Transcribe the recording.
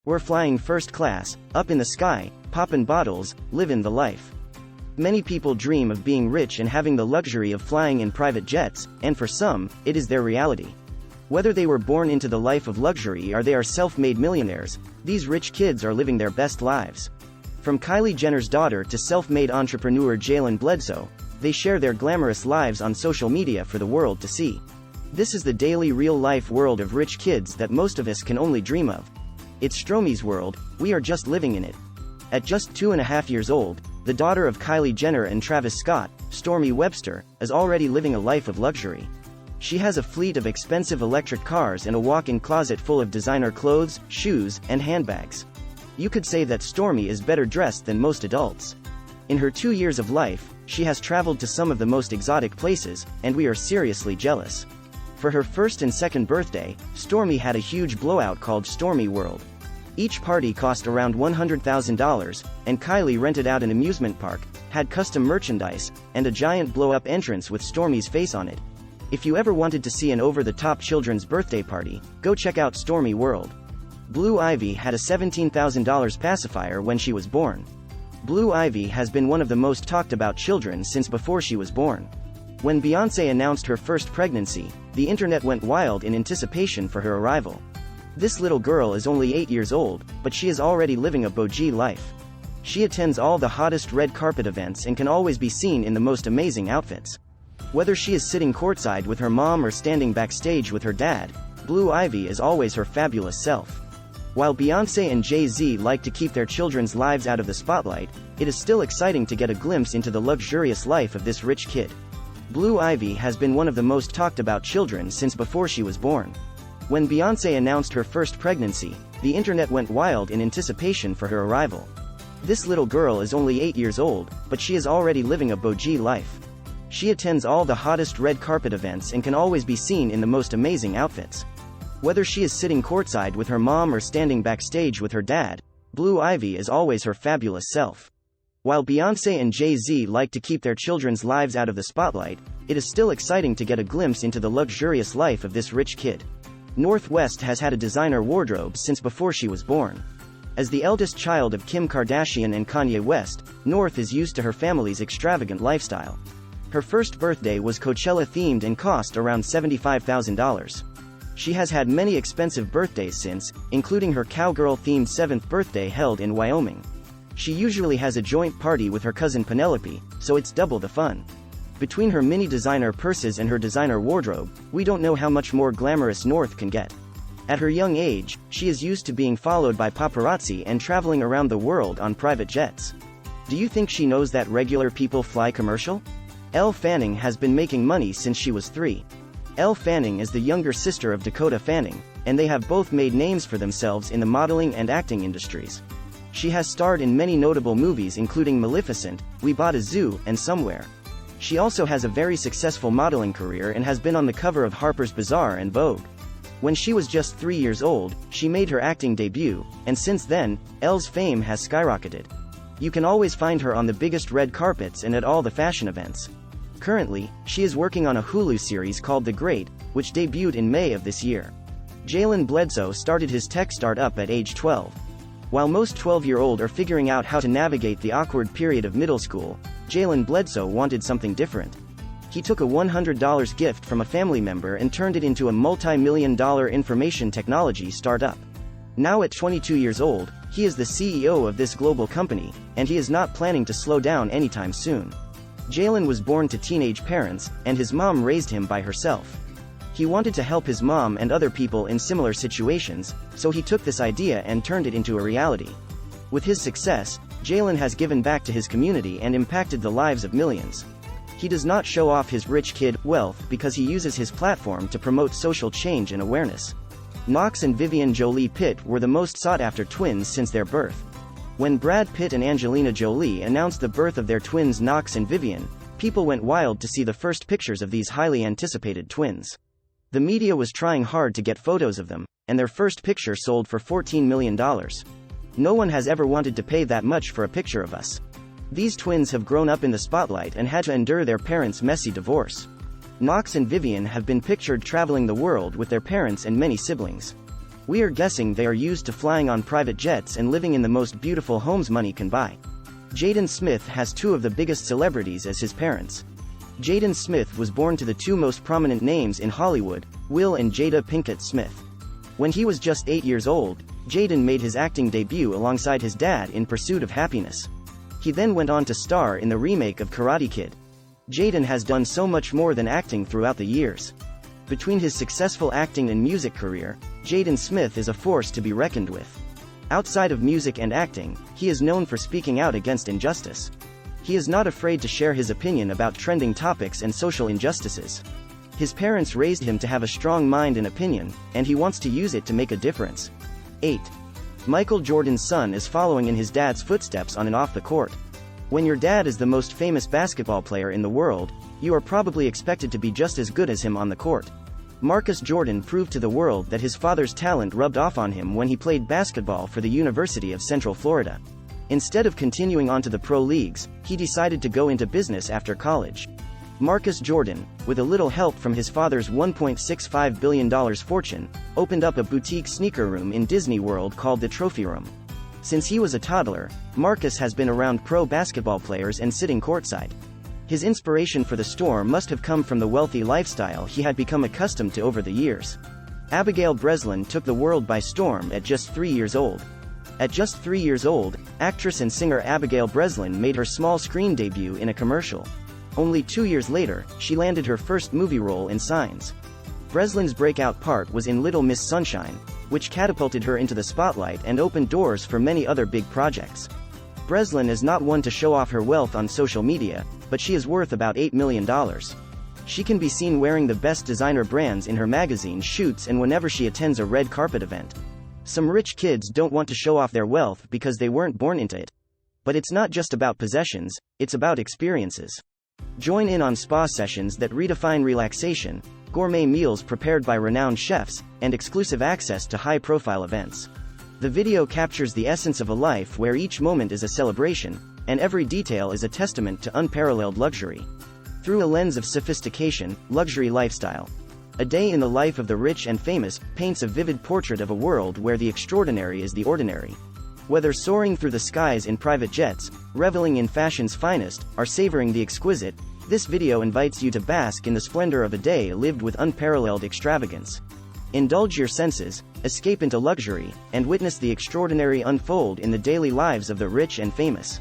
We're flying first class, up in the sky, poppin' bottles, livin' the life. Many people dream of being rich and having the luxury of flying in private jets, and for some, it is their reality. Whether they were born into the life of luxury or they are self-made millionaires, these rich kids are living their best lives. From Kylie Jenner's daughter to self-made entrepreneur Jalen Bledsoe, they share their glamorous lives on social media for the world to see. This is the daily real-life world of rich kids that most of us can only dream of. It's Stormy's world, we are just living in it. At just 2.5 years old, the daughter of Kylie Jenner and Travis Scott, Stormy Webster, is already living a life of luxury. She has a fleet of expensive electric cars and a walk-in closet full of designer clothes, shoes, and handbags. You could say that Stormy is better dressed than most adults. In her 2 years of life, she has traveled to some of the most exotic places, and we are seriously jealous. For her first and second birthday, Stormy had a huge blowout called Stormy World. Each party cost around $100,000, and Kylie rented out an amusement park, had custom merchandise, and a giant blow-up entrance with Stormy's face on it. If you ever wanted to see an over-the-top children's birthday party, go check out Stormy World. Blue Ivy had a $17,000 pacifier when she was born. Blue Ivy has been one of the most talked about children since before she was born. When Beyoncé announced her first pregnancy, the internet went wild in anticipation for her arrival. This little girl is only 8 years old, but she is already living a bougie life. She attends all the hottest red carpet events and can always be seen in the most amazing outfits. Whether she is sitting courtside with her mom or standing backstage with her dad, Blue Ivy is always her fabulous self. While Beyoncé and Jay-Z like to keep their children's lives out of the spotlight, it is still exciting to get a glimpse into the luxurious life of this rich kid. Blue Ivy has been one of the most talked about children since before she was born. When Beyoncé announced her first pregnancy, the internet went wild in anticipation for her arrival. This little girl is only 8 years old, but she is already living a bougie life. She attends all the hottest red carpet events and can always be seen in the most amazing outfits. Whether she is sitting courtside with her mom or standing backstage with her dad, Blue Ivy is always her fabulous self. While Beyoncé and Jay-Z like to keep their children's lives out of the spotlight, it is still exciting to get a glimpse into the luxurious life of this rich kid. Northwest has had a designer wardrobe since before she was born. As the eldest child of Kim Kardashian and Kanye West, North is used to her family's extravagant lifestyle. Her first birthday was Coachella-themed and cost around $75,000. She has had many expensive birthdays since, including her cowgirl-themed 7th birthday held in Wyoming. She usually has a joint party with her cousin Penelope, so it's double the fun. Between her mini designer purses and her designer wardrobe, we don't know how much more glamorous North can get. At her young age, she is used to being followed by paparazzi and traveling around the world on private jets. Do you think she knows that regular people fly commercial? Elle Fanning has been making money since she was 3. Elle Fanning is the younger sister of Dakota Fanning, and they have both made names for themselves in the modeling and acting industries. She has starred in many notable movies including Maleficent, We Bought a Zoo, and Somewhere. She also has a very successful modeling career and has been on the cover of Harper's Bazaar and Vogue. When she was just 3 years old, she made her acting debut, and since then, Elle's fame has skyrocketed. You can always find her on the biggest red carpets and at all the fashion events. Currently, she is working on a Hulu series called The Great, which debuted in May of this year. Jalen Bledsoe started his tech startup at age 12. While most 12-year-olds are figuring out how to navigate the awkward period of middle school, Jalen Bledsoe wanted something different. He took a $100 gift from a family member and turned it into a multi-million-dollar information technology startup. Now at 22 years old, he is the CEO of this global company, and he is not planning to slow down anytime soon. Jalen was born to teenage parents, and his mom raised him by herself. He wanted to help his mom and other people in similar situations, so he took this idea and turned it into a reality. With his success, Jalen has given back to his community and impacted the lives of millions. He does not show off his rich kid wealth because he uses his platform to promote social change and awareness. Knox and Vivian Jolie Pitt were the most sought-after twins since their birth. When Brad Pitt and Angelina Jolie announced the birth of their twins Knox and Vivian, people went wild to see the first pictures of these highly anticipated twins. The media was trying hard to get photos of them, and their first picture sold for $14 million. No one has ever wanted to pay that much for a picture of us. These twins have grown up in the spotlight and had to endure their parents' messy divorce. Knox and Vivian have been pictured traveling the world with their parents and many siblings. We are guessing they are used to flying on private jets and living in the most beautiful homes money can buy. Jaden Smith has two of the biggest celebrities as his parents. Jaden Smith was born to the two most prominent names in Hollywood, Will and Jada Pinkett Smith. When he was just 8 years old, Jaden made his acting debut alongside his dad in Pursuit of Happiness. He then went on to star in the remake of Karate Kid. Jaden has done so much more than acting throughout the years. Between his successful acting and music career, Jaden Smith is a force to be reckoned with. Outside of music and acting, he is known for speaking out against injustice. He is not afraid to share his opinion about trending topics and social injustices. His parents raised him to have a strong mind and opinion, and he wants to use it to make a difference. 8. Michael Jordan's son is following in his dad's footsteps on and off the court. When your dad is the most famous basketball player in the world, you are probably expected to be just as good as him on the court. Marcus Jordan proved to the world that his father's talent rubbed off on him when he played basketball for the University of Central Florida. Instead of continuing on to the pro leagues, he decided to go into business after college. Marcus Jordan, with a little help from his father's $1.65 billion fortune, opened up a boutique sneaker room in Disney World called the Trophy Room. Since he was a toddler, Marcus has been around pro basketball players and sitting courtside. His inspiration for the store must have come from the wealthy lifestyle he had become accustomed to over the years. Abigail Breslin took the world by storm at just 3 years old. At just 3 years old, actress and singer Abigail Breslin made her small screen debut in a commercial. Only 2 years later, she landed her first movie role in Signs. Breslin's breakout part was in Little Miss Sunshine, which catapulted her into the spotlight and opened doors for many other big projects. Breslin is not one to show off her wealth on social media, but she is worth about $8 million. She can be seen wearing the best designer brands in her magazine shoots and whenever she attends a red carpet event. Some rich kids don't want to show off their wealth because they weren't born into it. But it's not just about possessions, it's about experiences. Join in on spa sessions that redefine relaxation, gourmet meals prepared by renowned chefs, and exclusive access to high-profile events. The video captures the essence of a life where each moment is a celebration, and every detail is a testament to unparalleled luxury. Through a lens of sophistication, luxury lifestyle. A Day in the Life of the Rich and Famous paints a vivid portrait of a world where the extraordinary is the ordinary. Whether soaring through the skies in private jets, reveling in fashion's finest, or savoring the exquisite, this video invites you to bask in the splendor of a day lived with unparalleled extravagance. Indulge your senses, escape into luxury, and witness the extraordinary unfold in the daily lives of the rich and famous.